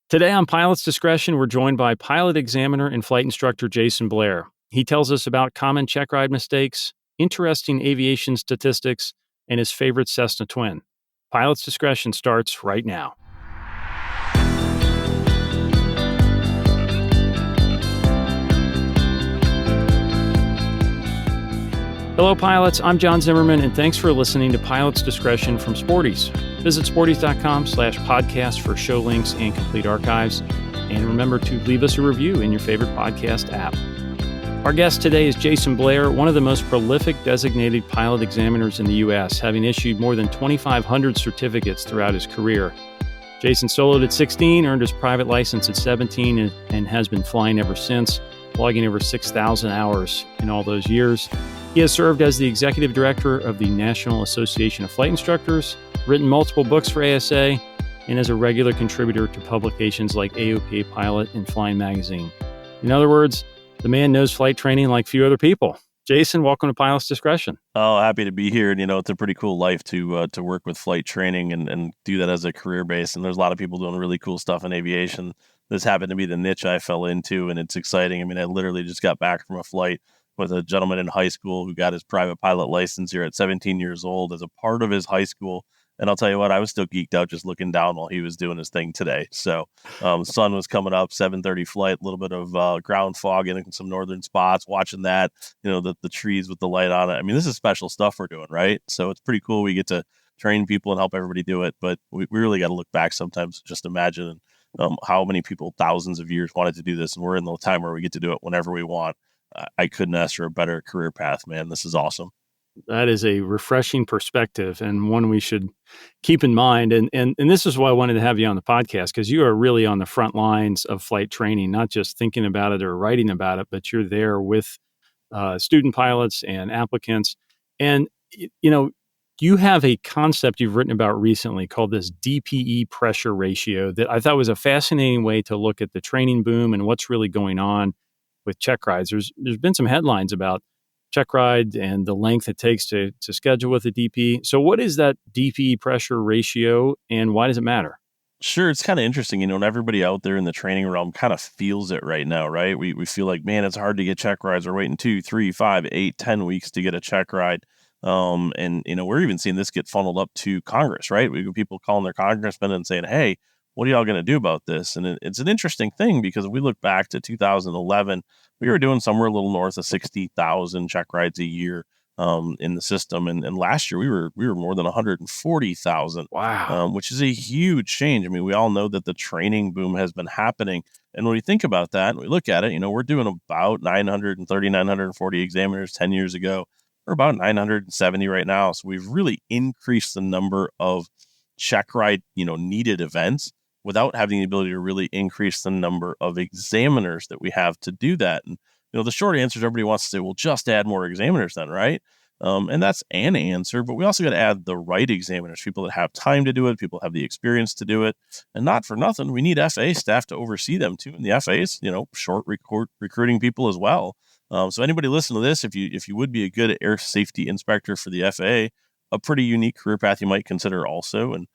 Today on Pilot's Discretion, we're joined by pilot examiner and flight instructor Jason Blair. He tells us about common checkride mistakes, interesting aviation statistics, and his favorite Cessna twin. Pilot's Discretion starts right now. Hello, pilots. I'm John Zimmerman, and thanks for listening to Pilot's Discretion from Sporties. Visit sporties.com/podcast for show links and complete archives. And remember to leave us a review in your favorite podcast app. Our guest today is Jason Blair, one of the most prolific designated pilot examiners in the U.S., having issued more than 2,500 certificates throughout his career. Jason soloed at 16, earned his private license at 17, and has been flying ever since, logging over 6,000 hours in all those years. He has served as the executive director of the National Association of Flight Instructors, written multiple books for ASA, and is a regular contributor to publications like AOPA Pilot and Flying Magazine. In other words, the man knows flight training like few other people. Jason, welcome to Pilot's Discretion. Oh, happy to be here. And, it's a pretty cool life to work with flight training and do that as a career base. And there's a lot of people doing really cool stuff in aviation. This happened to be the niche I fell into, and it's exciting. I mean, I literally just got back from a flight with a gentleman in high school who got his private pilot license here at 17 years old as a part of his high school. And I'll tell you what, I was still geeked out just looking down while he was doing his thing today. So sun was coming up, 7:30 flight, a little bit of ground fog in some northern spots, watching that, the trees with the light on it. I mean, this is special stuff we're doing, right? So it's pretty cool. We get to train people and help everybody do it. But we really got to look back sometimes, just imagine how many people, thousands of years wanted to do this. And we're in the time where we get to do it whenever we want. I couldn't ask for a better career path, man. This is awesome. That is a refreshing perspective and one we should keep in mind. And this is why I wanted to have you on the podcast, because you are really on the front lines of flight training, not just thinking about it or writing about it, but you're there with student pilots and applicants. And, you have a concept you've written about recently called this DPE pressure ratio that I thought was a fascinating way to look at the training boom and what's really going on with checkrides. There's been some headlines about Checkride and the length it takes to schedule with a DP. So what is that DPE pressure ratio and why does it matter? Sure. It's kind of interesting, and everybody out there in the training realm kind of feels it right now, right? We feel like, man, it's hard to get check rides. We're waiting 2, 3, 5, 8, 10 weeks to get a check ride. And we're even seeing this get funneled up to Congress, right? We got people calling their congressmen and saying, hey, what are y'all going to do about this? And it's an interesting thing because if we look back to 2011, we were doing somewhere a little north of 60,000 check rides a year in the system. And last year we were more than 140,000. Wow. Which is a huge change. I mean, we all know that the training boom has been happening. And when we think about that and we look at it, we're doing about 930, 940 examiners 10 years ago. We're about 970 right now. So we've really increased the number of check ride, needed events without having the ability to really increase the number of examiners that we have to do that. And, the short answer is everybody wants to say, well, just add more examiners then, right? And that's an answer, but we also got to add the right examiners, people that have time to do it, people have the experience to do it. And not for nothing, we need FAA staff to oversee them too. And the FAA's, short recruiting people as well. So anybody listening to this, if you would be a good air safety inspector for the FAA, a pretty unique career path you might consider also. And,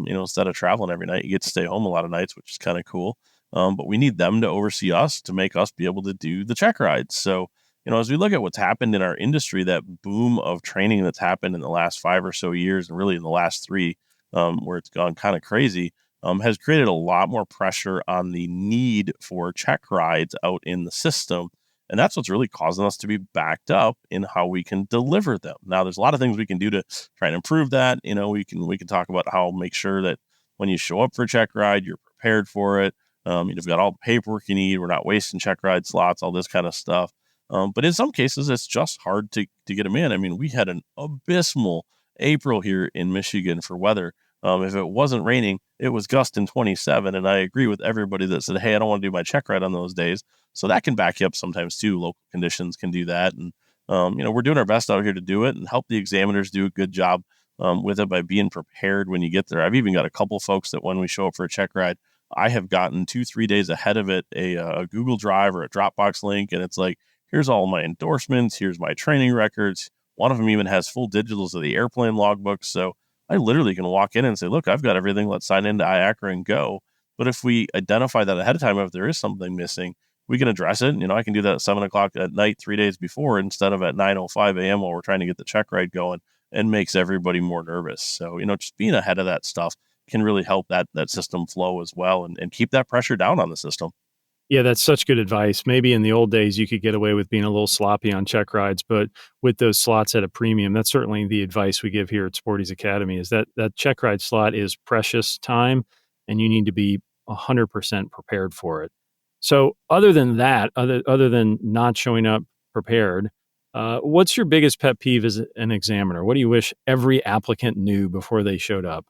instead of traveling every night, you get to stay home a lot of nights, which is kind of cool. But we need them to oversee us to make us be able to do the check rides. So, as we look at what's happened in our industry, that boom of training that's happened in the last 5 or so years, and really in the last 3, where it's gone kind of crazy, has created a lot more pressure on the need for check rides out in the system. And that's what's really causing us to be backed up in how we can deliver them. Now, there's a lot of things we can do to try and improve that. We can talk about how make sure that when you show up for a check ride, you're prepared for it. You've got all the paperwork you need. We're not wasting check ride slots, all this kind of stuff. But in some cases, it's just hard to get them in. I mean, we had an abysmal April here in Michigan for weather. If it wasn't raining, it was gusting 27. And I agree with everybody that said, hey, I don't want to do my check ride on those days. So that can back you up sometimes too. Local conditions can do that. And, we're doing our best out here to do it and help the examiners do a good job with it by being prepared when you get there. I've even got a couple folks that when we show up for a check ride, I have gotten 2-3 days ahead of it, a Google Drive or a Dropbox link. And it's like, here's all my endorsements. Here's my training records. One of them even has full digitals of the airplane logbook. So I literally can walk in and say, look, I've got everything. Let's sign into IACRA and go. But if we identify that ahead of time, if there is something missing, we can address it. I can do that at 7 o'clock at night, 3 days before, instead of at 9:05 a.m. while we're trying to get the check ride going, and makes everybody more nervous. So, just being ahead of that stuff can really help that system flow as well, and keep that pressure down on the system. Yeah, that's such good advice. Maybe in the old days, you could get away with being a little sloppy on check rides, but with those slots at a premium, that's certainly the advice we give here at Sporty's Academy is that check ride slot is precious time, and you need to be 100% prepared for it. So other than that, other than not showing up prepared, what's your biggest pet peeve as an examiner? What do you wish every applicant knew before they showed up?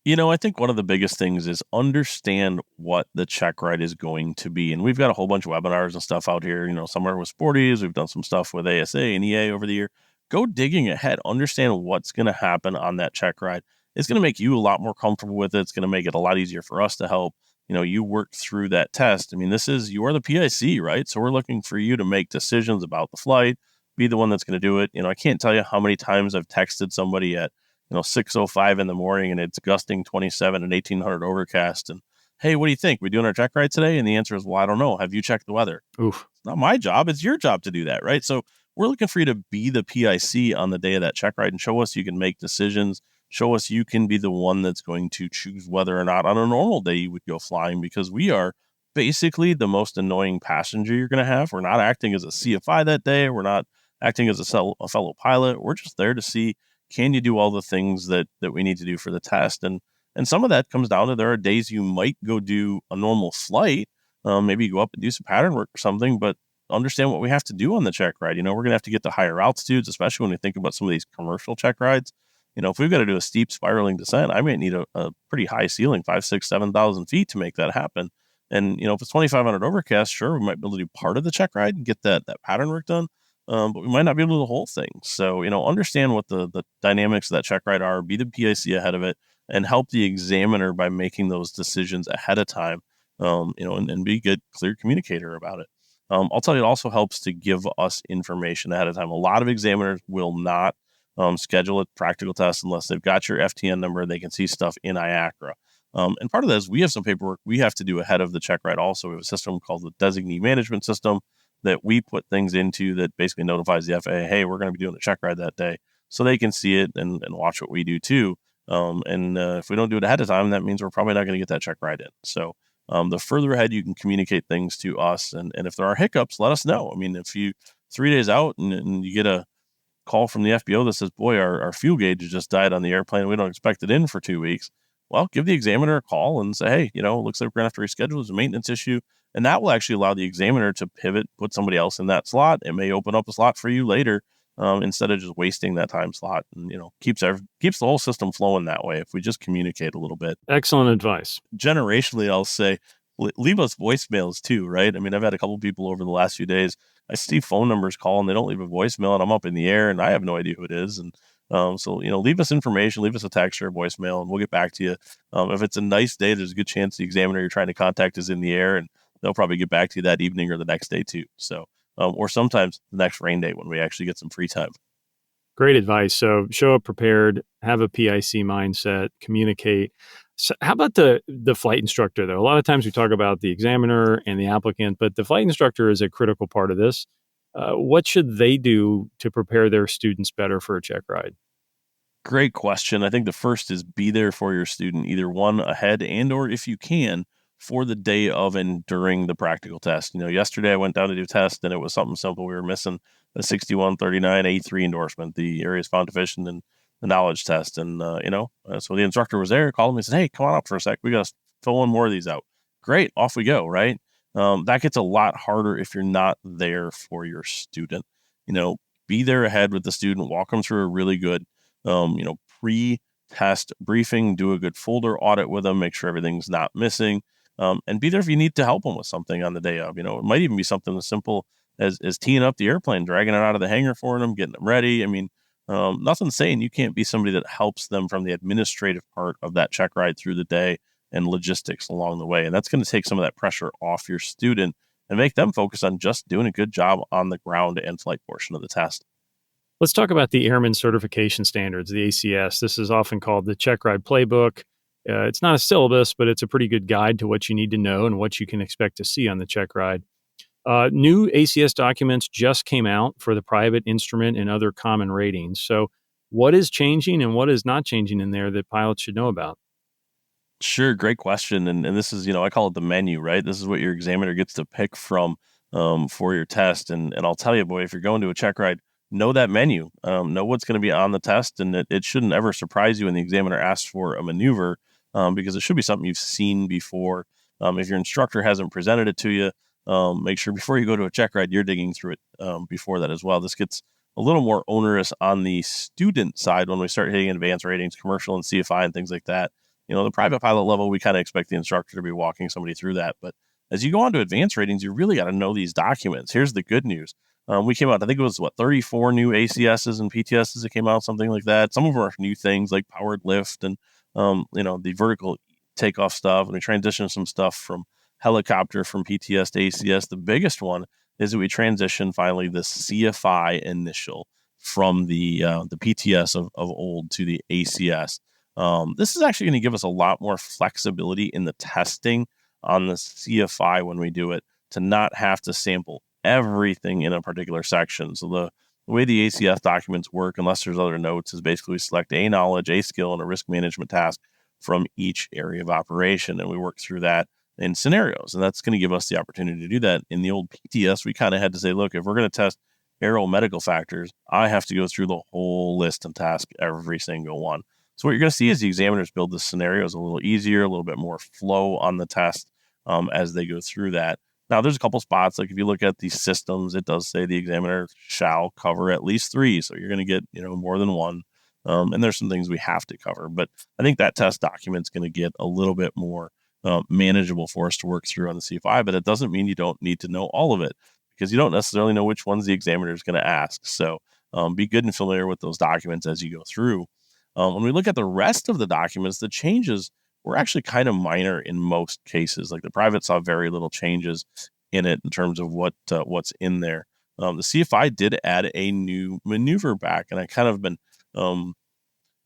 I think one of the biggest things is understand what the check ride is going to be. And we've got a whole bunch of webinars and stuff out here, somewhere with Sporties. We've done some stuff with ASA and EA over the year. Go digging ahead, understand what's going to happen on that check ride. It's going to make you a lot more comfortable with it. It's going to make it a lot easier for us to help, you work through that test. I mean, you are the PIC, right? So we're looking for you to make decisions about the flight, be the one that's going to do it. I can't tell you how many times I've texted somebody at 6:05 in the morning and it's gusting 27 and 1800 overcast. And hey, what do you think? We doing our check ride today? And the answer is, well, I don't know. Have you checked the weather? Oof. It's not my job. It's your job to do that, right? So we're looking for you to be the PIC on the day of that check ride and show us you can make decisions. Show us you can be the one that's going to choose whether or not on a normal day you would go flying, because we are basically the most annoying passenger you're going to have. We're not acting as a CFI that day. We're not acting as a fellow pilot. We're just there to see, can you do all the things that we need to do for the test? And some of that comes down to, there are days you might go do a normal flight, maybe go up and do some pattern work or something, but understand what we have to do on the check ride. We're going to have to get to higher altitudes, especially when we think about some of these commercial check rides. If we've got to do a steep spiraling descent, I might need a pretty high ceiling, 5, 6, 7,000 feet to make that happen. And, if it's 2,500 overcast, sure, we might be able to do part of the check ride and get that pattern work done. But we might not be able to do the whole thing. So, understand what the dynamics of that check ride are, be the PIC ahead of it, and help the examiner by making those decisions ahead of time, and be a good, clear communicator about it. I'll tell you, it also helps to give us information ahead of time. A lot of examiners will not schedule a practical test unless they've got your FTN number and they can see stuff in IACRA. And part of that is we have some paperwork we have to do ahead of the check ride also. We have a system called the Designee Management System that we put things into that basically notifies the FAA, hey, we're going to be doing a check ride that day, so they can see it and watch what we do too. If we don't do it ahead of time, that means we're probably not going to get that check ride in. So the further ahead you can communicate things to us, and if there are hiccups, let us know. I mean, if you 3 days out and you get a call from the FBO that says, boy, our fuel gauge has just died on the airplane, we don't expect it in for 2 weeks. Well, give the examiner a call and say, hey, it looks like we're going to have to reschedule. There's a maintenance issue. And that will actually allow the examiner to pivot, put somebody else in that slot. It may open up a slot for you later, instead of just wasting that time slot. And, keeps the whole system flowing that way if we just communicate a little bit. Excellent advice. Generationally, I'll say, leave us voicemails too, right? I mean, I've had a couple people over the last few days. I see phone numbers call and they don't leave a voicemail, and I'm up in the air and I have no idea who it is. And so, leave us information, leave us a text or a voicemail, and we'll get back to you. If it's a nice day, there's a good chance the examiner you're trying to contact is in the air, and they'll probably get back to you that evening or the next day too. So, or sometimes the next rain day when we actually get some free time. Great advice. So show up prepared, have a PIC mindset, communicate. So how about the flight instructor, though? A lot of times we talk about the examiner and the applicant, but the flight instructor is a critical part of this. What should they do to prepare their students better for a check ride? Great question. I think the first is be there for your student, either one ahead and or if you can for the day of and during the practical test. Yesterday I went down to do a test and it was something simple. We were missing a 6139 A3 endorsement, the areas found deficient in the knowledge test. And, so the instructor was there, called me and said, hey, come on up for a sec. We got to fill one more of these out. Great. Off we go. Right. That gets a lot harder if you're not there for your student. Be there ahead with the student, walk them through a really good, pre-test briefing, do a good folder audit with them, make sure everything's not missing, and be there if you need to help them with something on the day of. It might even be something as simple as teeing up the airplane, dragging it out of the hangar for them, getting them ready. I mean, nothing saying you can't be somebody that helps them from the administrative part of that check ride through the day and logistics along the way. And that's going to take some of that pressure off your student and make them focus on just doing a good job on the ground and flight portion of the test. Let's talk about the Airman Certification Standards, the ACS. This is often called the Checkride Playbook. It's not a syllabus, but it's a pretty good guide to what you need to know and what you can expect to see on the Checkride. New ACS documents just came out for the private instrument and other common ratings. So, what is changing and what is not changing in there that pilots should know about? Sure, great question. And this is, I call it the menu, right? This is what your examiner gets to pick from for your test. And I'll tell you, boy, if you're going to a check ride, know that menu, know what's going to be on the test, and it shouldn't ever surprise you when the examiner asks for a maneuver, because it should be something you've seen before. If your instructor hasn't presented it to you, make sure before you go to a check ride, you're digging through it before that as well. This gets a little more onerous on the student side when we start hitting advanced ratings, commercial and CFI and things like that. The private pilot level, we kind of expect the instructor to be walking somebody through that. But as you go on to advanced ratings, you really got to know these documents. Here's the good news. We came out, I think it was 34 new ACSs and PTSs that came out, something like that. Some of them are new things like powered lift and, the vertical takeoff stuff. And we transitioned some stuff from helicopter from PTS to ACS. The biggest one is that we transitioned finally the CFI initial from the PTS of old to the ACS. This is actually going to give us a lot more flexibility in the testing on the CFI when we do it, to not have to sample everything in a particular section. So the way the ACS documents work, unless there's other notes, is basically we select a knowledge, a skill, and a risk management task from each area of operation, and we work through that in scenarios. And that's going to give us the opportunity to do that. In the old PTS, we kind of had to say, look, if we're going to test aeromedical factors, I have to go through the whole list and task every single one. So what you're going to see is the examiners build the scenarios a little easier, a little bit more flow on the test as they go through that. Now, there's a couple spots, like if you look at the systems, it does say the examiner shall cover at least 3. So you're going to get, more than one. And there's some things we have to cover. But I think that test document's going to get a little bit more manageable for us to work through on the CFI. But it doesn't mean you don't need to know all of it, because you don't necessarily know which ones the examiner is going to ask. So be good and familiar with those documents as you go through. When we look at the rest of the documents, the changes were actually kind of minor in most cases. Like the private saw very little changes in it in terms of what's in there. The CFI did add a new maneuver back, and I kind of been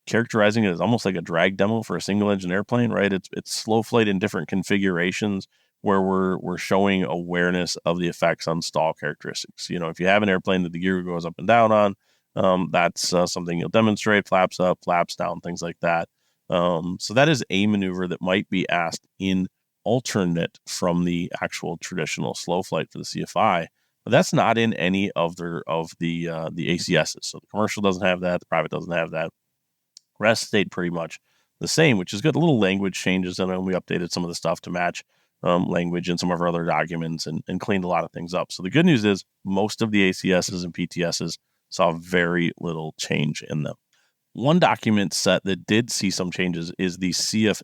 characterizing it as almost like a drag demo for a single engine airplane, right? It's slow flight in different configurations where we're showing awareness of the effects on stall characteristics. If you have an airplane that the gear goes up and down on, that's something you'll demonstrate: flaps up, flaps down, things like that. So that is a maneuver that might be asked in alternate from the actual traditional slow flight for the CFI, but that's not in any of the ACSs. So the commercial doesn't have that, the private doesn't have that. Rest stayed pretty much the same, which is good. A little language changes, and then we updated some of the stuff to match language in some of our other documents and cleaned a lot of things up. So the good news is most of the ACSs and PTSs saw very little change in them. One document set that did see some changes is the CFII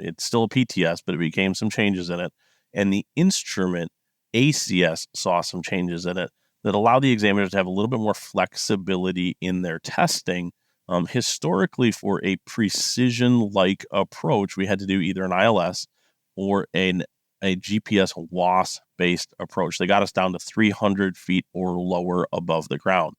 it's still a PTS, but it became some changes in it. And the instrument ACS saw some changes in it that allow the examiners to have a little bit more flexibility in their testing. Historically, for a precision-like approach, we had to do either an ILS or a GPS WAS-based approach. They got us down to 300 feet or lower above the ground.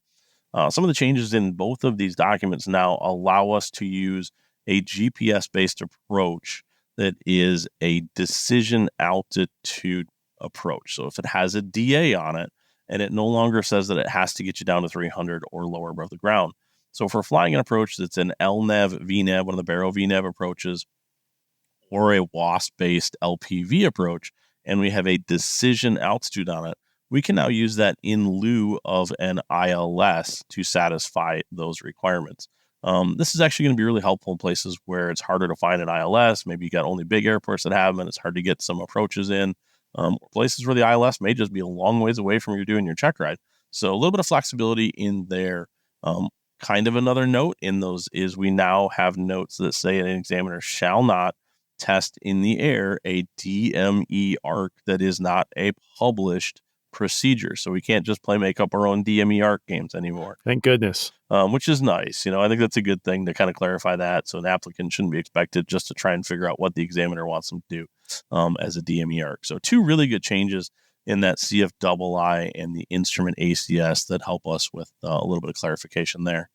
Some of the changes in both of these documents now allow us to use a GPS-based approach that is a decision altitude approach. So if it has a DA on it, and it no longer says that it has to get you down to 300 or lower above the ground. So if we're flying an approach that's an LNAV, VNAV, one of the Barrow VNAV approaches, or a WASP-based LPV approach, and we have a decision altitude on it, we can now use that in lieu of an ILS to satisfy those requirements. This is actually going to be really helpful in places where it's harder to find an ILS. Maybe you got only big airports that have them, and it's hard to get some approaches in. Places where the ILS may just be a long ways away from you doing your check ride. So a little bit of flexibility in there. Kind of another note in those is we now have notes that say an examiner shall not test in the air a DME arc that is not a published procedure. So we can't just make up our own DME arc games anymore. Thank goodness. Which is nice. I think that's a good thing to kind of clarify that. So an applicant shouldn't be expected just to try and figure out what the examiner wants them to do as a DME arc. So 2 really good changes in that CFII and the instrument ACS that help us with a little bit of clarification there.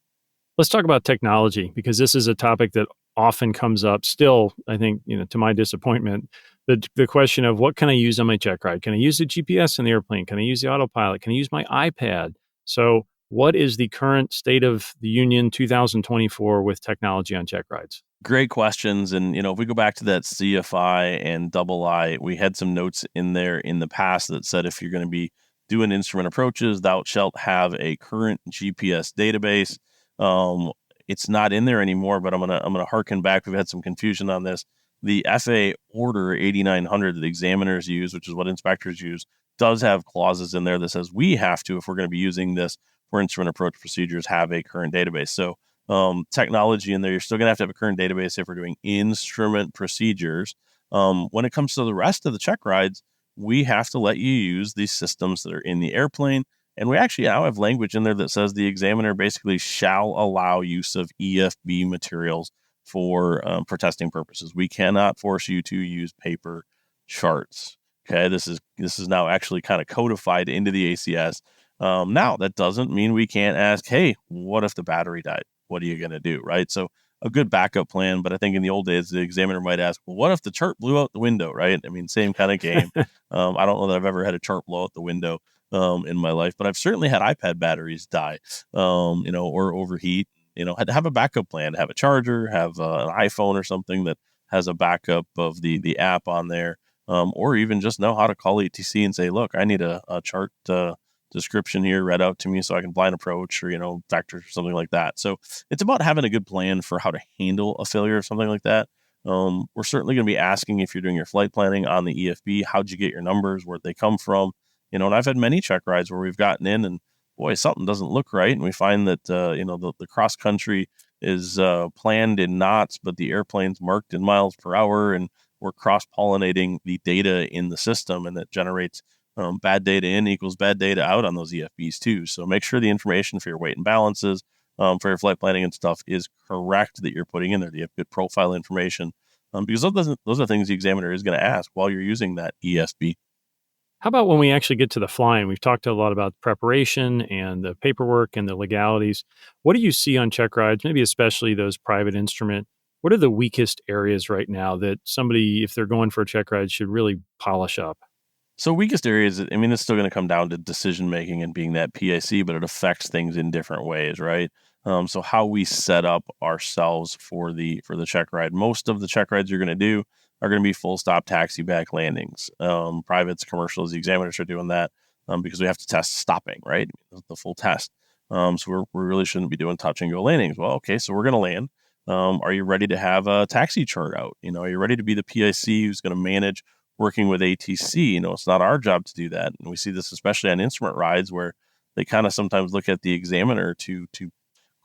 Let's talk about technology, because this is a topic that often comes up still, I think, to my disappointment. The question of, what can I use on my Checkride? Can I use the GPS in the airplane? Can I use the autopilot? Can I use my iPad? So what is the current state of the union 2024 with technology on Checkrides? Great questions. And, if we go back to that CFI and double I, we had some notes in there in the past that said, if you're going to be doing instrument approaches, thou shalt have a current GPS database. It's not in there anymore, but I'm gonna harken back. We've had some confusion on this. The FA order 8900 that the examiners use, which is what inspectors use, does have clauses in there that says we have to, if we're going to be using this for instrument approach procedures, have a current database. So technology in there, you're still going to have a current database if we're doing instrument procedures. When it comes to the rest of the check rides, we have to let you use these systems that are in the airplane. And we actually now have language in there that says the examiner basically shall allow use of EFB materials for testing purposes. We cannot force you to use paper charts. Okay, this is now actually kind of codified into the ACS. Now, that doesn't mean we can't ask, hey, what if the battery died? What are you going to do, right? So a good backup plan. But I think in the old days, the examiner might ask, well, what if the chart blew out the window, right? I mean, same kind of game. I don't know that I've ever had a chart blow out the window in my life, but I've certainly had iPad batteries die, or overheat. Had to have a backup plan, have a charger, have an iPhone or something that has a backup of the app on there, or even just know how to call ATC and say, look, I need a chart description here read out to me so I can blind approach, or vector or something like that. So it's about having a good plan for how to handle a failure or something like that. We're certainly going to be asking, if you're doing your flight planning on the EFB, how'd you get your numbers, where'd they come from? And I've had many check rides where we've gotten in and boy, something doesn't look right. And we find that, the cross country is planned in knots, but the airplane's marked in miles per hour, and we're cross pollinating the data in the system, and that generates bad data in equals bad data out on those EFBs too. So make sure the information for your weight and balances, for your flight planning and stuff, is correct, that you're putting in there. Do you have good profile information? Because those are things the examiner is going to ask while you're using that ESB. How about when we actually get to the flying? We've talked a lot about preparation and the paperwork and the legalities. What do you see on check rides, maybe especially those private instrument? What are the weakest areas right now that somebody, if they're going for a check ride, should really polish up? So weakest areas, I mean, it's still going to come down to decision making and being that PIC, but it affects things in different ways, right? So how we set up ourselves for the check ride. Most of the check rides you're going to do are going to be full stop taxi back landings. Privates, commercials, the examiners are doing that because we have to test stopping, right? The full test. So we really shouldn't be doing touch and go landings. Well, okay, so we're going to land. Are you ready to have a taxi chart out? Are you ready to be the PIC who's going to manage working with ATC? It's not our job to do that. And we see this especially on instrument rides, where they kind of sometimes look at the examiner to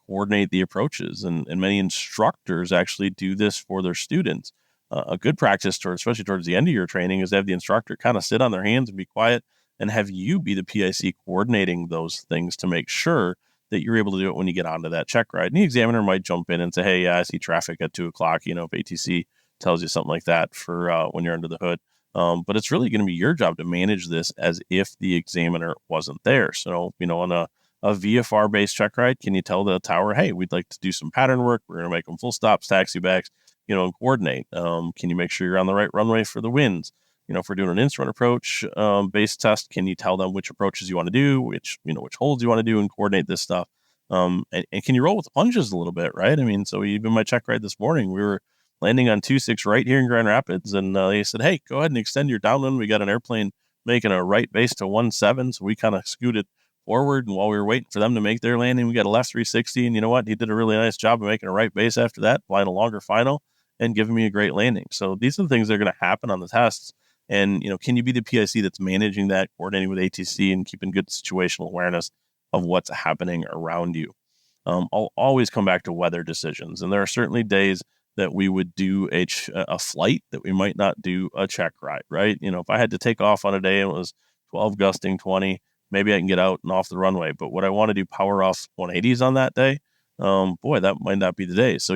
coordinate the approaches. And many instructors actually do this for their students. A good practice, especially towards the end of your training, is to have the instructor kind of sit on their hands and be quiet, and have you be the PIC coordinating those things to make sure that you're able to do it when you get onto that check ride. And the examiner might jump in and say, hey, yeah, I see traffic at 2:00, if ATC tells you something like that for when you're under the hood. But it's really going to be your job to manage this as if the examiner wasn't there. So, on a VFR-based check ride, can you tell the tower, hey, we'd like to do some pattern work. We're going to make them full stops, taxi backs, and coordinate. Can you make sure you're on the right runway for the winds? If we're doing an instrument approach based test, can you tell them which approaches you want to do, which holds you want to do, and coordinate this stuff? And can you roll with the punches a little bit, right? I mean, so even my check ride this morning, we were landing on 2-6 right here in Grand Rapids, and they said, hey, go ahead and extend your downwind. We got an airplane making a right base to 1-7, so we kind of scooted forward, and while we were waiting for them to make their landing, we got a left 360, and you know what? He did a really nice job of making a right base after that, flying a longer final, and giving me a great landing. So these are the things that are going to happen on the tests. And, can you be the PIC that's managing that, coordinating with ATC, and keeping good situational awareness of what's happening around you? I'll always come back to weather decisions. And there are certainly days that we would do a flight that we might not do a check ride, right? If I had to take off on a day and it was 12 gusting 20, maybe I can get out and off the runway. But would I want to do power off 180s on that day? Boy, that might not be the day. So,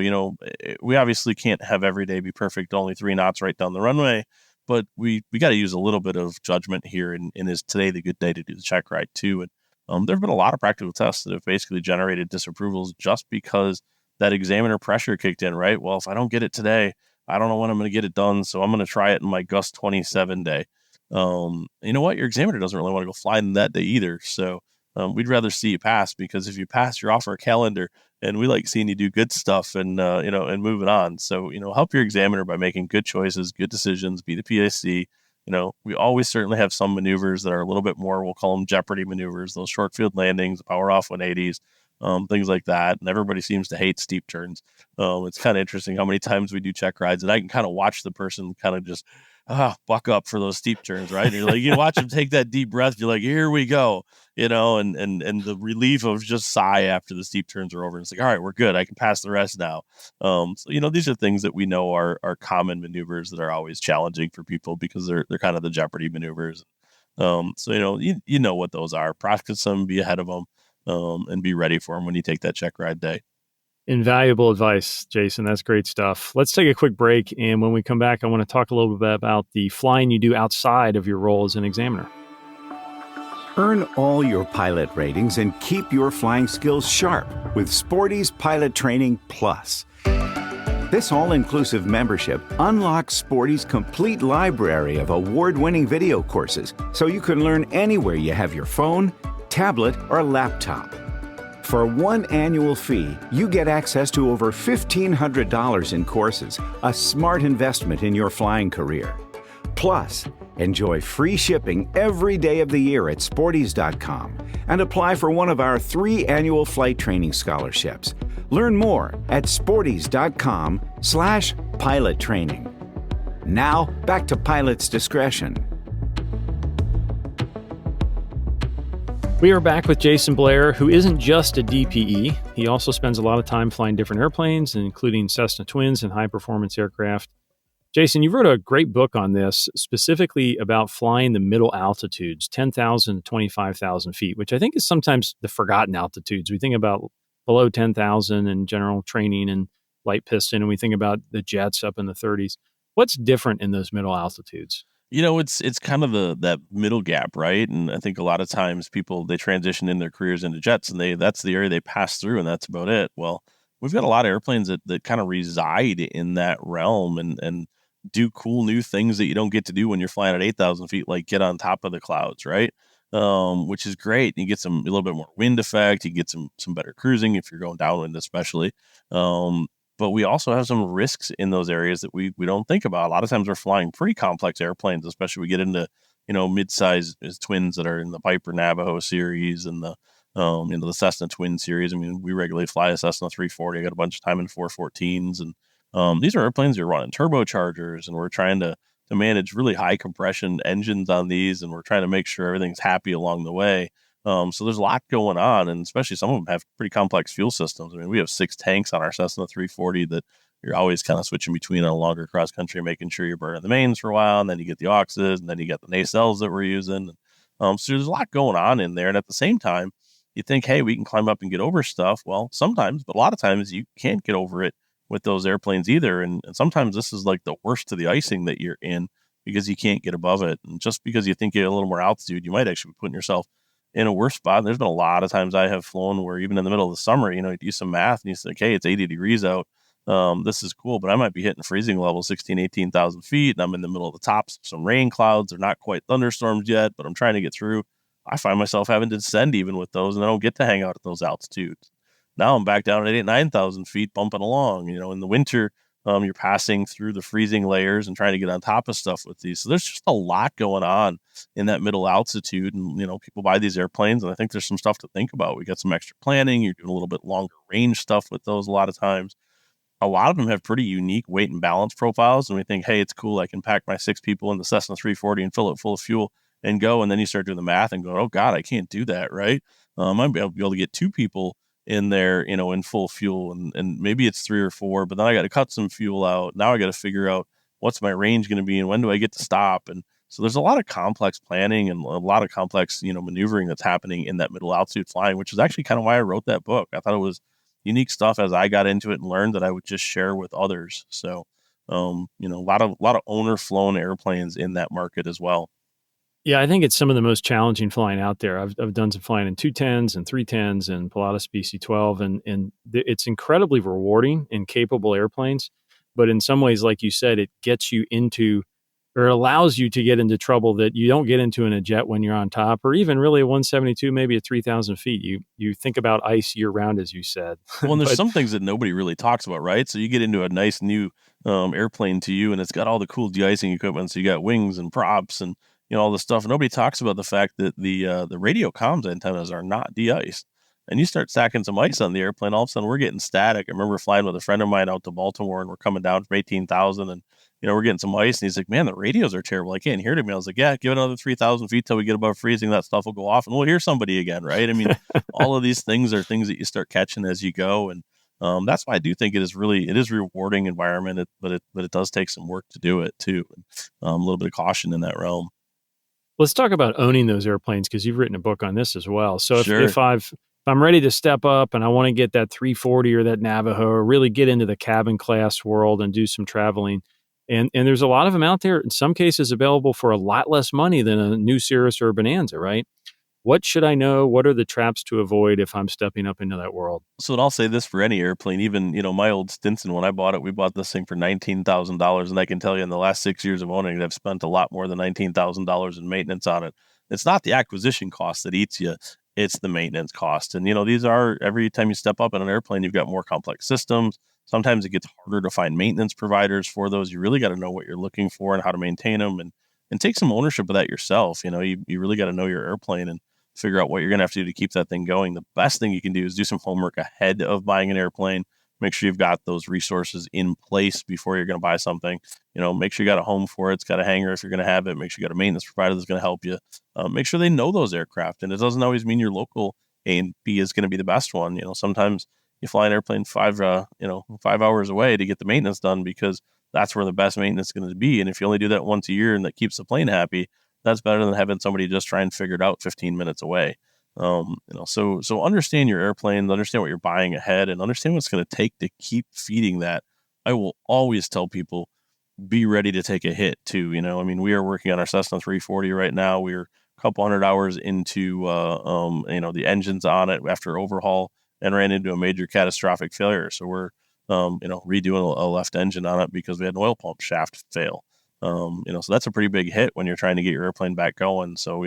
we obviously can't have every day be perfect, only 3 knots right down the runway. But we got to use a little bit of judgment here. And is today the good day to do the check ride too? And There have been a lot of practical tests that have basically generated disapprovals just because that examiner pressure kicked in, right? Well, if I don't get it today, I don't know when I'm going to get it done, so I'm going to try it in my Gust 27 day. You know what? Your examiner doesn't really want to go fly in that day either. So we'd rather see you pass, because if you pass, you're off our calendar, and we like seeing you do good stuff and and moving on. So help your examiner by making good choices, good decisions. Be the PAC. We always certainly have some maneuvers that are a little bit more, we'll call them jeopardy maneuvers, those short field landings, power off 180s, things like that. And everybody seems to hate steep turns. It's kind of interesting how many times we do check rides, and I can kind of watch the person kind of just buck up for those steep turns, right? And you're like, you watch them take that deep breath. You're like, here we go, and the relief of just sigh after the steep turns are over. And it's like, all right, we're good. I can pass the rest now. So these are things that we know are common maneuvers that are always challenging for people, because they're kind of the jeopardy maneuvers. So you know what those are. Practice them, be ahead of them, and be ready for them when you take that check ride day. Invaluable advice, Jason. That's great stuff. Let's take a quick break. And when we come back, I want to talk a little bit about the flying you do outside of your role as an examiner. Earn all your pilot ratings and keep your flying skills sharp with Sporty's Pilot Training Plus. This all-inclusive membership unlocks Sporty's complete library of award-winning video courses, so you can learn anywhere you have your phone, tablet, or laptop. For one annual fee, you get access to over $1,500 in courses, a smart investment in your flying career. Plus, enjoy free shipping every day of the year at sporties.com and apply for one of our 3 annual flight training scholarships. Learn more at sporties.com/pilot training. Now, back to Pilot's Discretion. We are back with Jason Blair, who isn't just a DPE. He also spends a lot of time flying different airplanes, including Cessna Twins and high-performance aircraft. Jason, you wrote a great book on this, specifically about flying the middle altitudes, 10,000 to 25,000 feet, which I think is sometimes the forgotten altitudes. We think about below 10,000 in general training and light piston, and we think about the jets up in the 30s. What's different in those middle altitudes? It's kind of that middle gap, right? And I think a lot of times people, they transition in their careers into jets, and that's the area they pass through, and that's about it. Well, we've got a lot of airplanes that kind of reside in that realm and do cool new things that you don't get to do when you're flying at 8,000 feet, like get on top of the clouds, right? Which is great. You get a little bit more wind effect. You get some better cruising if you're going downwind, especially. But we also have some risks in those areas that we don't think about. A lot of times we're flying pretty complex airplanes, especially we get into, mid-size twins that are in the Piper Navajo series and the Cessna Twin series. I mean, we regularly fly a Cessna 340. I got a bunch of time in 414s. And these are airplanes that are running turbochargers, and we're trying to manage really high compression engines on these, and we're trying to make sure everything's happy along the way. So there's a lot going on, and especially some of them have pretty complex fuel systems. I mean, we have 6 tanks on our Cessna 340 that you're always kind of switching between on a longer cross country, making sure you're burning the mains for a while, and then you get the auxes, and then you get the nacelles that we're using. So there's a lot going on in there, and at the same time, you think, hey, we can climb up and get over stuff. Well, sometimes, but a lot of times you can't get over it with those airplanes either. And sometimes this is like the worst of the icing that you're in, because you can't get above it. And just because you think you get a little more altitude, you might actually be putting yourself in a worse spot. And there's been a lot of times I have flown where even in the middle of the summer, you do some math and you say, hey, it's 80 degrees out. This is cool, but I might be hitting freezing level 16, 18,000 feet. And I'm in the middle of the tops of some rain clouds. They're not quite thunderstorms yet, but I'm trying to get through. I find myself having to descend even with those, and I don't get to hang out at those altitudes. Now I'm back down at 8,000, 9,000 feet bumping along. In the winter, you're passing through the freezing layers and trying to get on top of stuff with these. So there's just a lot going on in that middle altitude. And, people buy these airplanes, and I think there's some stuff to think about. We got some extra planning. You're doing a little bit longer range stuff with those a lot of times. A lot of them have pretty unique weight and balance profiles. And we think, hey, it's cool. I can pack my 6 people in the Cessna 340 and fill it full of fuel and go. And then you start doing the math and go, oh God, I can't do that. Right. I might be able to get 2 people in there, in full fuel, and maybe it's 3 or 4, but then I got to cut some fuel out. Now I got to figure out what's my range going to be and when do I get to stop. And so there's a lot of complex planning and a lot of complex, maneuvering that's happening in that middle altitude flying, which is actually kind of why I wrote that book. I thought it was unique stuff as I got into it and learned that I would just share with others. So, a lot of owner flown airplanes in that market as well. Yeah, I think it's some of the most challenging flying out there. I've done some flying in 210s and 310s and Pilatus BC-12, and it's incredibly rewarding and capable airplanes. But in some ways, like you said, it gets you into, or it allows you to get into trouble that you don't get into in a jet when you're on top, or even really a 172, maybe at 3,000 feet. You think about ice year round, as you said. Well, and there's But some things that nobody really talks about, right? So you get into a nice new airplane to you, and it's got all the cool de-icing equipment. So you got wings and props and all this stuff. Nobody talks about the fact that the radio comms antennas are not de-iced. And you start stacking some ice on the airplane, all of a sudden we're getting static. I remember flying with a friend of mine out to Baltimore, and we're coming down from 18,000, and we're getting some ice, and he's like, "Man, the radios are terrible. I can't hear me." I was like, "Yeah, give it another 3,000 feet till we get above freezing. That stuff will go off, and we'll hear somebody again, right?" I mean, all of these things are things that you start catching as you go, and that's why I do think it is a rewarding environment, but it does take some work to do it too. A little bit of caution in that realm. let's talk about owning those airplanes, because you've written a book on this as well. So Sure. if I'm ready to step up and I want to get that 340 or that Navajo, or really get into the cabin class world and do some traveling, and there's a lot of them out there, in some cases available for a lot less money than a new Cirrus or a Bonanza, right? What should I know? What are the traps to avoid if I'm stepping up into that world? So, and I'll say this for any airplane, even my old Stinson, when I bought it, we bought this thing for $19,000, and I can tell you, in the last 6 years of owning it, I've spent a lot more than $19,000 in maintenance on it. It's not the acquisition cost that eats you; it's the maintenance cost. And these are, every time you step up in an airplane, you've got more complex systems. Sometimes it gets harder to find maintenance providers for those. You really got to know what you're looking for and how to maintain them, and take some ownership of that yourself. You really got to know your airplane and figure out what you're going to have to do to keep that thing going. The best thing you can do is do some homework ahead of buying an airplane. Make sure you've got those resources in place before you're going to buy something. Make sure you got a home for it. It's got a hangar if you're going to have it. Make sure you got a maintenance provider that's going to help you. Make sure they know those aircraft. And it doesn't always mean your local A&P is going to be the best one. Sometimes you fly an airplane 5 hours away to get the maintenance done, because that's where the best maintenance is going to be. And if you only do that once a year and that keeps the plane happy, that's better than having somebody just try and figure it out 15 minutes away. So understand your airplane, understand what you're buying ahead, and understand what it's going to take to keep feeding that. I will always tell people, be ready to take a hit too. We are working on our Cessna 340 right now. We're a couple hundred hours into, the engines on it after overhaul, and ran into a major catastrophic failure. So we're, redoing a left engine on it because we had an oil pump shaft fail. So that's a pretty big hit when you're trying to get your airplane back going. So,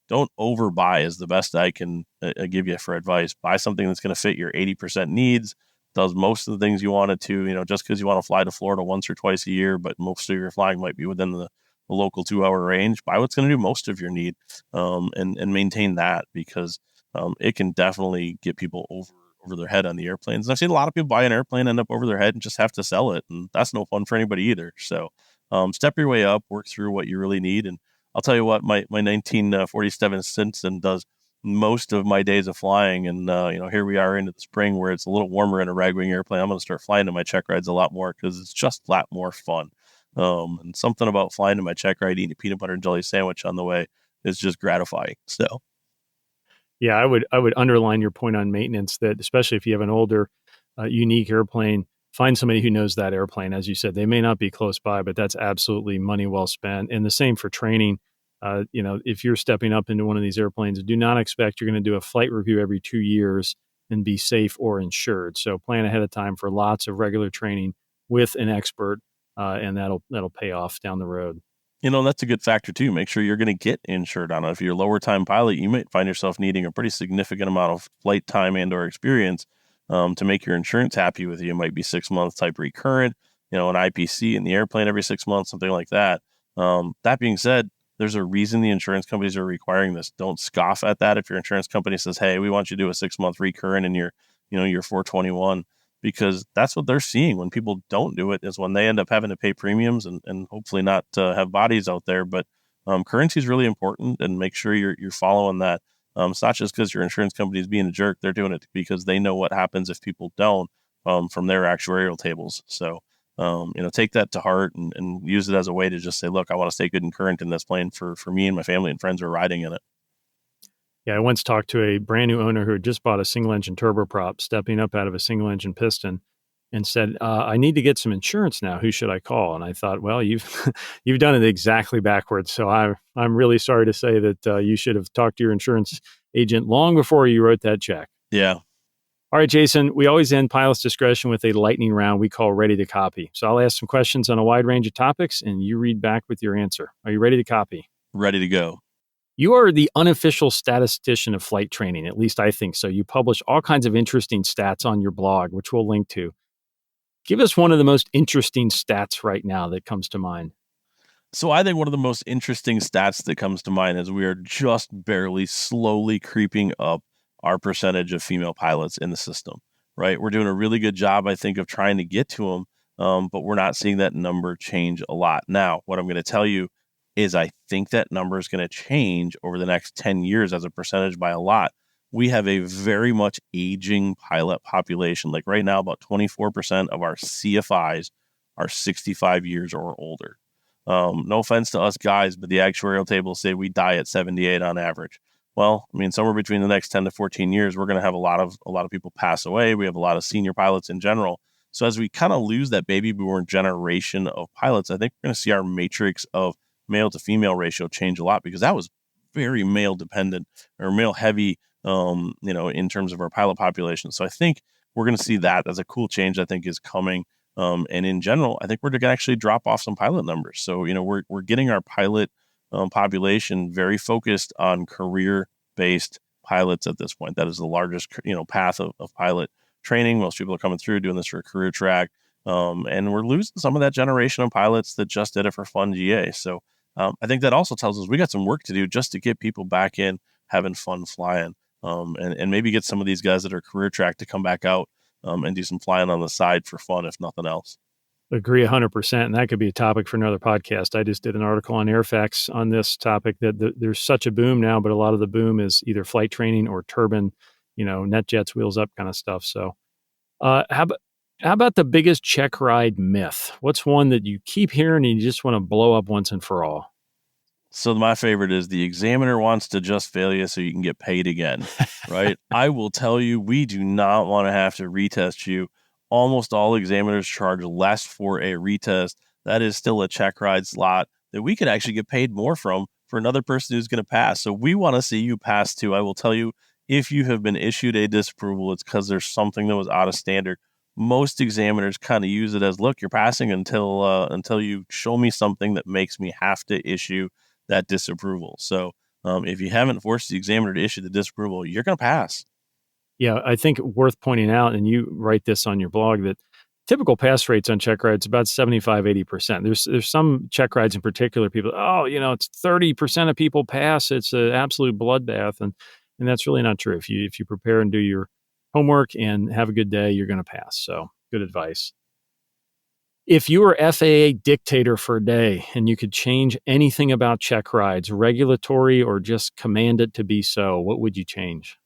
don't overbuy is the best I can give you for advice. Buy something that's going to fit your 80% needs, does most of the things you want it to, just because you want to fly to Florida once or twice a year, but most of your flying might be within the local 2-hour range. Buy what's going to do most of your need, and maintain that, because it can definitely get people over their head on the airplanes. And I've seen a lot of people buy an airplane, end up over their head, and just have to sell it. And that's no fun for anybody either. So, step your way up, work through what you really need. And I'll tell you what, my 1947 Stinson does most of my days of flying. And, here we are into the spring where it's a little warmer in a ragwing airplane. I'm going to start flying to my Checkrides a lot more, because it's just a lot more fun. And something about flying to my Checkride, eating a peanut butter and jelly sandwich on the way is just gratifying. So, Yeah, I would underline your point on maintenance, that especially if you have an older, unique airplane, find somebody who knows that airplane. As you said, they may not be close by, but that's absolutely money well spent. And the same for training. If you're stepping up into one of these airplanes, do not expect you're going to do a flight review every 2 years and be safe or insured. So plan ahead of time for lots of regular training with an expert, and that'll pay off down the road. That's a good factor too. Make sure you're going to get insured on it. If you're a lower time pilot, you might find yourself needing a pretty significant amount of flight time and or experience to make your insurance happy with you. It might be 6 months type recurrent, an IPC in the airplane every 6 months, something like that. That being said, there's a reason the insurance companies are requiring this. Don't scoff at that. If your insurance company says, "Hey, we want you to do a 6-month recurrent in your 421, because that's what they're seeing when people don't do it, is when they end up having to pay premiums and hopefully not have bodies out there. But currency is really important, and make sure you're following that. It's not just because your insurance company is being a jerk. They're doing it because they know what happens if people don't, from their actuarial tables. So, take that to heart and use it as a way to just say, look, I want to stay good and current in this plane for me and my family and friends who are riding in it. Yeah, I once talked to a brand new owner who had just bought a single engine turboprop, stepping up out of a single engine piston. and said, I need to get some insurance now. Who should I call? And I thought, well, you've you've done it exactly backwards. So I'm really sorry to say that you should have talked to your insurance agent long before you wrote that check. Yeah. All right, Jason, we always end Pilot's Discretion with a lightning round we call Ready to Copy. So I'll ask some questions on a wide range of topics, and you read back with your answer. Are you ready to copy? Ready to go. You are the unofficial statistician of flight training. At least I think so. You publish all kinds of interesting stats on your blog, which we'll link to. Give us one of the most interesting stats right now that comes to mind. So I think one of the most interesting stats that comes to mind is we are just barely slowly creeping up our percentage of female pilots in the system, right? We're doing a really good job, I think, of trying to get to them, but we're not seeing that number change a lot. Now, what I'm going to tell you is I think that number is going to change over the next 10 years as a percentage by a lot. We have a very much aging pilot population. Like right now, about 24% of our CFIs are 65 years or older. No offense to us guys, but the actuarial tables say we die at 78 on average. Well, I mean, somewhere between the next 10 to 14 years, we're going to have a lot of people pass away. We have a lot of senior pilots in general. So as we kind of lose that baby boomer generation of pilots, I think we're going to see our matrix of male to female ratio change a lot, because that was very male dependent or male heavy, in terms of our pilot population. So I think we're going to see that as a cool change I think is coming. And in general, I think we're going to actually drop off some pilot numbers. So, we're getting our pilot population very focused on career-based pilots at this point. That is the largest, path of pilot training. Most people are coming through doing this for a career track. And we're losing some of that generation of pilots that just did it for fun GA. So I think that also tells us we got some work to do just to get people back in having fun flying, and maybe get some of these guys that are career track to come back out and do some flying on the side for fun, if nothing else. Agree 100%. And that could be a topic for another podcast. I just did an article on Airfax on this topic that there's such a boom now, but a lot of the boom is either flight training or turbine, net jets, wheels up kind of stuff. So how about the biggest check ride myth? What's one that you keep hearing and you just want to blow up once and for all? So my favorite is the examiner wants to just fail you so you can get paid again, right? I will tell you, we do not want to have to retest you. Almost all examiners charge less for a retest. That is still a check ride slot that we could actually get paid more for another person who's going to pass. So we want to see you pass too. I will tell you, if you have been issued a disapproval, it's because there's something that was out of standard. Most examiners kind of use it as, look, you're passing until you show me something that makes me have to issue that disapproval. So if you haven't forced the examiner to issue the disapproval, you're going to pass. Yeah, I think worth pointing out, and you write this on your blog, that typical pass rates on check rides about 75-80%. There's some check rides in particular, people, it's 30% of people pass. It's an absolute bloodbath, and that's really not true. If you prepare and do your homework and have a good day, you're going to pass. So good advice. If you were FAA dictator for a day and you could change anything about check rides, regulatory or just command it to be so, what would you change?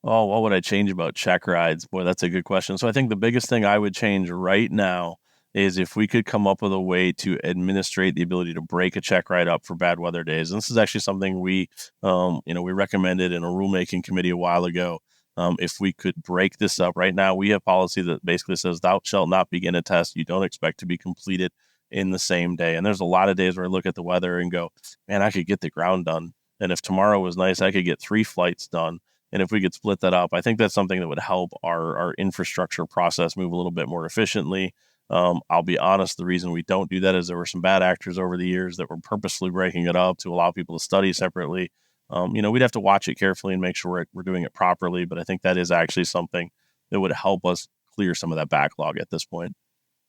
Oh, what would I change about check rides? Boy, that's a good question. So I think the biggest thing I would change right now is if we could come up with a way to administrate the ability to break a check ride up for bad weather days. And this is actually something we recommended in a rulemaking committee a while ago. If we could break this up right now, we have policy that basically says thou shalt not begin a test you don't expect to be completed in the same day. And there's a lot of days where I look at the weather and go, man, I could get the ground done. And if tomorrow was nice, I could get 3 flights done. And if we could split that up, I think that's something that would help our infrastructure process move a little bit more efficiently. I'll be honest, the reason we don't do that is there were some bad actors over the years that were purposefully breaking it up to allow people to study separately. We'd have to watch it carefully and make sure we're doing it properly. But I think that is actually something that would help us clear some of that backlog at this point.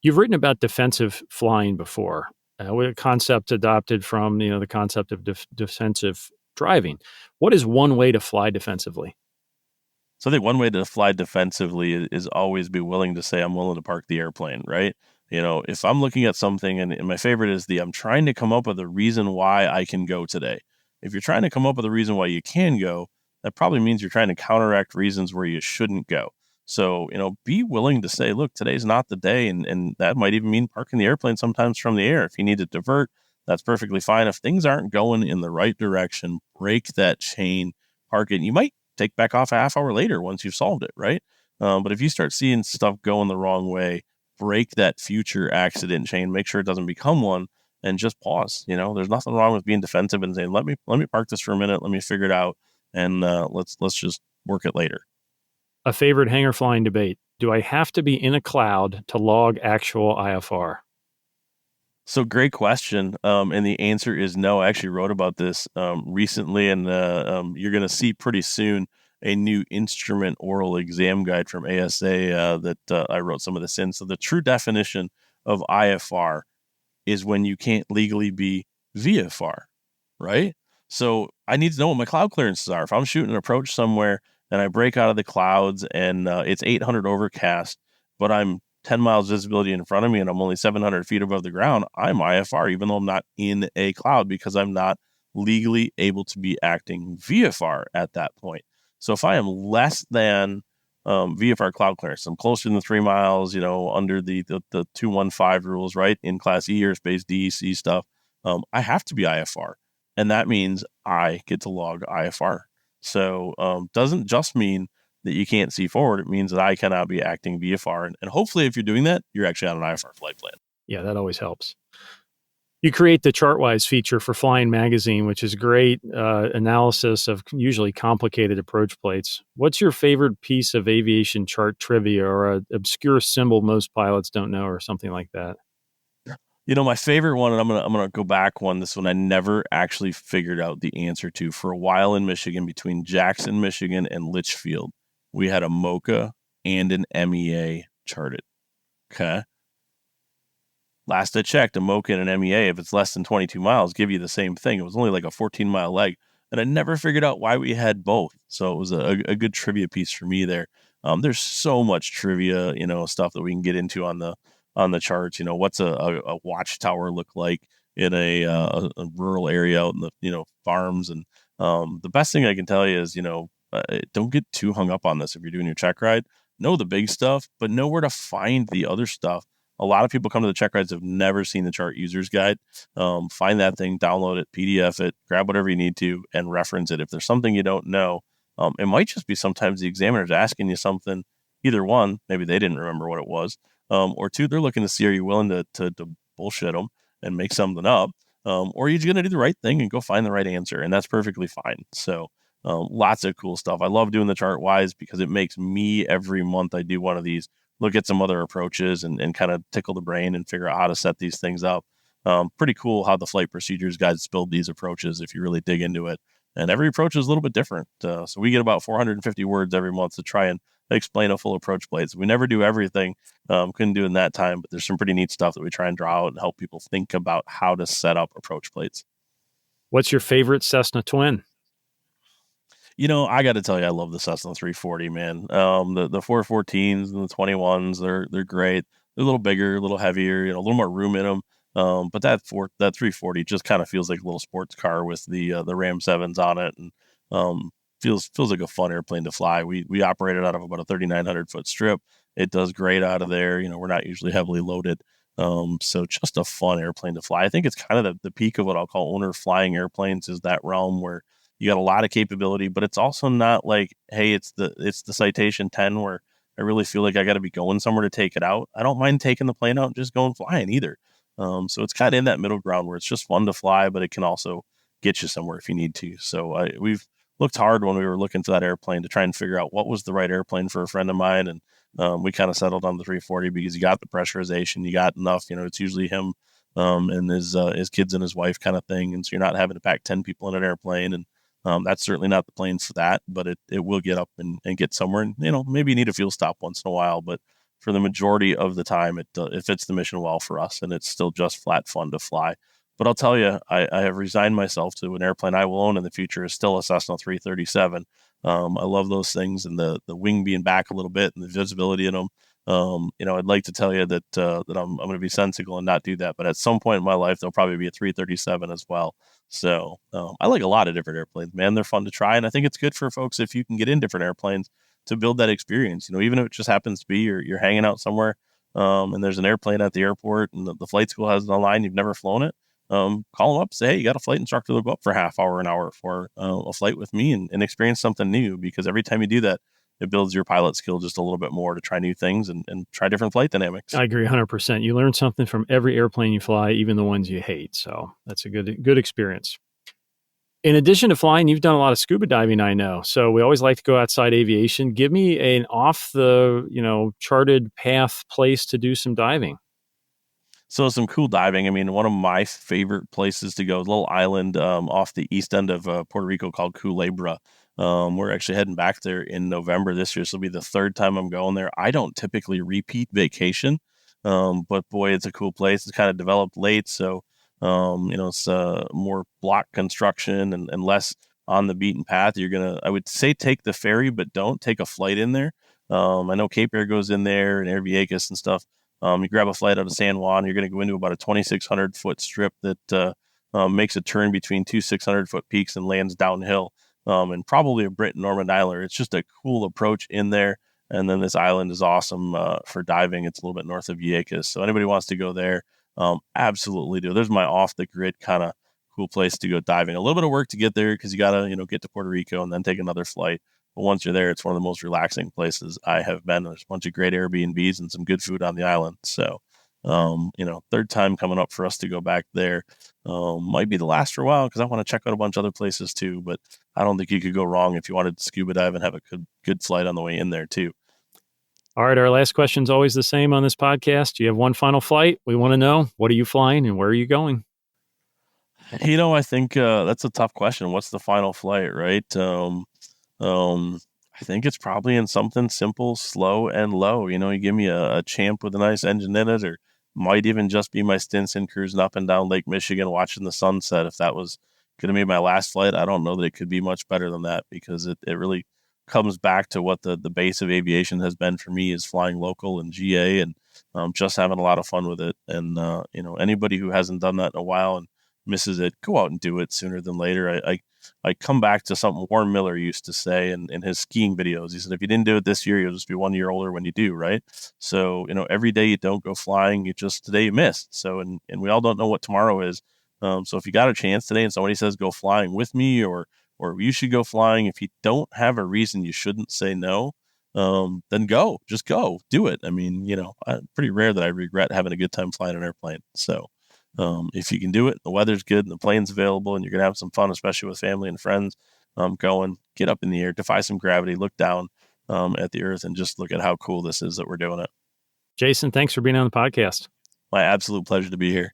You've written about defensive flying before, with a concept adopted from the concept of defensive driving. What is one way to fly defensively? So I think one way to fly defensively is always be willing to say, I'm willing to park the airplane, right? If I'm looking at something, and my favorite is I'm trying to come up with a reason why I can go today. If you're trying to come up with a reason why you can go, that probably means you're trying to counteract reasons where you shouldn't go. So, be willing to say, look, today's not the day. And that might even mean parking the airplane sometimes from the air. If you need to divert, that's perfectly fine. If things aren't going in the right direction, break that chain, park it. You might take back off a half hour later once you've solved it, right? But if you start seeing stuff going the wrong way, break that future accident chain, make sure it doesn't become one, and just pause. There's nothing wrong with being defensive and saying, let me park this for a minute, let me figure it out, and let's just work it later. A favorite hangar flying debate. Do I have to be in a cloud to log actual IFR? So great question. And the answer is no. I actually wrote about this recently, and you're going to see pretty soon a new instrument oral exam guide from ASA that I wrote some of this in. So the true definition of IFR is when you can't legally be VFR, right? So I need to know what my cloud clearances are. If I'm shooting an approach somewhere and I break out of the clouds and it's 800 overcast, but I'm 10 miles visibility in front of me and I'm only 700 feet above the ground, I'm IFR, even though I'm not in a cloud, because I'm not legally able to be acting VFR at that point. So if I am less than VFR cloud clearance, I'm closer than 3 miles, under the 215 rules, right? In Class E airspace, DEC stuff, I have to be IFR. And that means I get to log IFR. So doesn't just mean that you can't see forward. It means that I cannot be acting VFR. And hopefully if you're doing that, you're actually on an IFR flight plan. Yeah, that always helps. You create the ChartWise feature for Flying Magazine, which is great analysis of usually complicated approach plates. What's your favorite piece of aviation chart trivia, or an obscure symbol most pilots don't know, or something like that? My favorite one, and I'm gonna go back one. This one I never actually figured out the answer to. For a while in Michigan, between Jackson, Michigan, and Litchfield, we had a MOCA and an MEA charted. Okay. Last I checked, a MOCA and an MEA, if it's less than 22 miles, give you the same thing. It was only like a 14-mile leg, and I never figured out why we had both. So it was a good trivia piece for me there. There's so much trivia, stuff that we can get into on the charts. What's a watchtower look like in a rural area out in the farms, and the best thing I can tell you is don't get too hung up on this if you're doing your check ride. Know the big stuff, but know where to find the other stuff. A lot of people come to the check rides have never seen the chart user's guide. Find that thing, download it, PDF it, grab whatever you need to, and reference it. If there's something you don't know, it might just be sometimes the examiner's asking you something. Either one, maybe they didn't remember what it was, or two, they're looking to see, are you willing to bullshit them and make something up, or you're going to do the right thing and go find the right answer, and that's perfectly fine. So lots of cool stuff. I love doing the ChartWise because it makes me, every month I do one of these, look at some other approaches and kind of tickle the brain and figure out how to set these things up. Pretty cool how the flight procedures guides build these approaches if you really dig into it. And every approach is a little bit different. So we get about 450 words every month to try and explain a full approach plate. So we never do everything. Couldn't do in that time, but there's some pretty neat stuff that we try and draw out and help people think about how to set up approach plates. What's your favorite Cessna twin? I got to tell you, I love the Cessna 340, man. The 414s and the 21s, they're great. They're a little bigger, a little heavier, a little more room in them. But that 340 just kind of feels like a little sports car with the Ram 7s on it, and feels like a fun airplane to fly. We operate it out of about a 3,900 foot strip. It does great out of there. We're not usually heavily loaded. So just a fun airplane to fly. I think it's kind of the peak of what I'll call owner flying airplanes, is that realm where you got a lot of capability, but it's also not like, hey, it's the Citation 10 where I really feel like I got to be going somewhere to take it out. I don't mind taking the plane out and just going flying either. So it's kind of in that middle ground where it's just fun to fly, but it can also get you somewhere if you need to. So we've looked hard when we were looking to that airplane to try and figure out what was the right airplane for a friend of mine. And we kind of settled on the 340 because you got the pressurization, you got enough, it's usually him and his kids and his wife kind of thing. And so you're not having to pack 10 people in an airplane. And that's certainly not the plane for that, but it will get up and get somewhere. And, maybe you need a fuel stop once in a while, but for the majority of the time, it fits the mission well for us, and it's still just flat fun to fly. But I'll tell you, I have resigned myself to an airplane I will own in the future is still a Cessna 337. I love those things, and the wing being back a little bit and the visibility in them. I'd like to tell you that I'm going to be sensible and not do that, but at some point in my life, there'll probably be a 337 as well. So I like a lot of different airplanes, man. They're fun to try, and I think it's good for folks if you can get in different airplanes to build that experience. Even if it just happens to be you're hanging out somewhere, and there's an airplane at the airport, and the flight school has it online, you've never flown it. Call them up, say, hey, you got a flight instructor to go up for an hour for a flight with me and experience something new. Because every time you do that, it builds your pilot skill just a little bit more to try new things and try different flight dynamics. I agree 100%. You learn something from every airplane you fly, even the ones you hate. So that's a good experience. In addition to flying, you've done a lot of scuba diving, I know. So we always like to go outside aviation. Give me an off the, charted path place to do some diving. So some cool diving. I mean, one of my favorite places to go is a little island off the east end of Puerto Rico called Culebra. We're actually heading back there in November this year. So it'll be the third time I'm going there. I don't typically repeat vacation, but boy, it's a cool place. It's kind of developed late. So, it's more block construction and less on the beaten path. I would say take the ferry, but don't take a flight in there. I know Cape Air goes in there and Air Vieques and stuff. You grab a flight out of San Juan, you're going to go into about a 2,600 foot strip that makes a turn between two 600-foot peaks and lands downhill, and probably a Brit Norman Isler. It's just a cool approach in there. And then this island is awesome for diving. It's a little bit north of Vieques. So anybody wants to go there, absolutely do. There's my off the grid kind of cool place to go diving. A little bit of work to get there because you got to, get to Puerto Rico and then take another flight. But once you're there, it's one of the most relaxing places I have been. There's a bunch of great Airbnbs and some good food on the island. So, third time coming up for us to go back there. Might be the last for a while because I want to check out a bunch of other places too. But I don't think you could go wrong if you wanted to scuba dive and have a good flight on the way in there too. All right. Our last question is always the same on this podcast. You have one final flight. We want to know, what are you flying and where are you going? I think that's a tough question. What's the final flight, right? I think it's probably in something simple, slow, and low. You give me a Champ with a nice engine in it, or might even just be my Stinson cruising up and down Lake Michigan watching the sunset. If that was going to be my last flight, I don't know that it could be much better than that, because it really comes back to what the base of aviation has been for me, is flying local and GA, and just having a lot of fun with it. And, anybody who hasn't done that in a while and misses it, go out and do it sooner than later. I come back to something Warren Miller used to say in his skiing videos. He said, if you didn't do it this year, you'll just be 1 year older when you do, right? So, every day you don't go flying, today you missed. So, and we all don't know what tomorrow is. So if you got a chance today and somebody says, go flying with me, or you should go flying, if you don't have a reason you shouldn't say no, then just go, do it. I mean, pretty rare that I regret having a good time flying an airplane. So, if you can do it, the weather's good and the plane's available and you're going to have some fun, especially with family and friends, get up in the air, defy some gravity, look down at the earth, and just look at how cool this is that we're doing it. Jason, thanks for being on the podcast. My absolute pleasure to be here.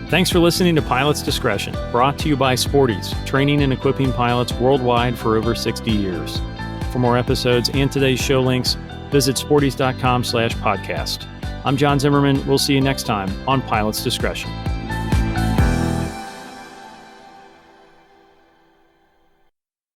Thanks for listening to Pilot's Discretion, brought to you by Sporties, training and equipping pilots worldwide for over 60 years. For more episodes and today's show links, visit sporties.com/podcast. I'm John Zimmerman. We'll see you next time on Pilot's Discretion.